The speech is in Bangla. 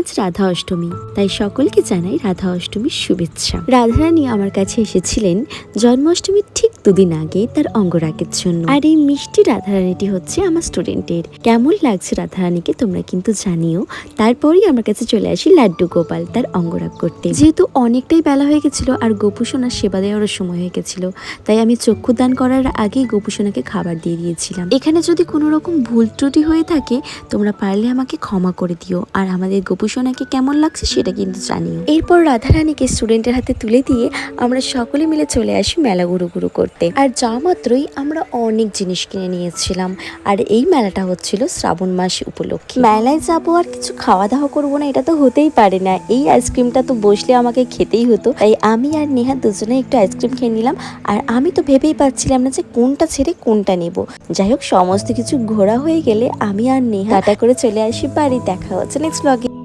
আজ রাধা অষ্টমী, তাই সকলকে জানাই রাধা অষ্টমীর শুভেচ্ছা। রাধারানী আমার কাছে এসেছিলেন জন্মাষ্টমীর ঠিক দুদিন আগে তার অঙ্গরাগের জন্য। আর এই মিষ্টি রাধারানীটি হচ্ছে আমার স্টুডেন্টের। কেমন লাগছে রাধারানীকে তোমরা কিন্তু জানিও। তারপরই আমার কাছে চলে আসি লাড্ডু গোপাল তার অঙ্গরাগ করতে। যেহেতু অনেকটাই বেলা হয়ে গেছিল আর গোপুসোনার সেবা দেওয়ারও সময় হয়ে গেছিল, তাই আমি চক্ষুদান করার আগেই গোপুসোনাকে খাবার দিয়ে দিয়েছিলাম। এখানে যদি কোনো রকম ভুল ত্রুটি হয়ে থাকে তোমরা পারলে আমাকে ক্ষমা করে দিও, আর আমাদের গোপুসোনাকে কেমন লাগছে সেটা কিন্তু জানিও। এরপর রাধারানীকে স্টুডেন্টের হাতে তুলে দিয়ে আমরা সকলে মিলে চলে আসি মেলা ঘুরু ঘুরু করতে। আর যা মাত্রই আমরা অনেক জিনিস কিনে নিয়েছিলাম। আর এই মেলাটা হচ্ছিল শ্রাবণ মাস উপলক্ষে। মেলায় যাবো আর কিছু খাওয়া দাওয়া করবো না, এটা তো হতেই পারে না। এই আইসক্রিমটা তো বসলে আমাকে খেতেই হতো, তাই আমি আর নেহা দুজনে একটু আইসক্রিম খেয়ে নিলাম। আর আমি তো ভেবেই পাচ্ছিলাম না যে কোনটা ছেড়ে কোনটা নেব। যাই হোক, সমস্ত কিছু ঘোরা হয়ে গেলে আমি আর নেহা টাটা করে চলে আসি বাড়ি। দেখা হচ্ছে নেক্সট ব্লগে।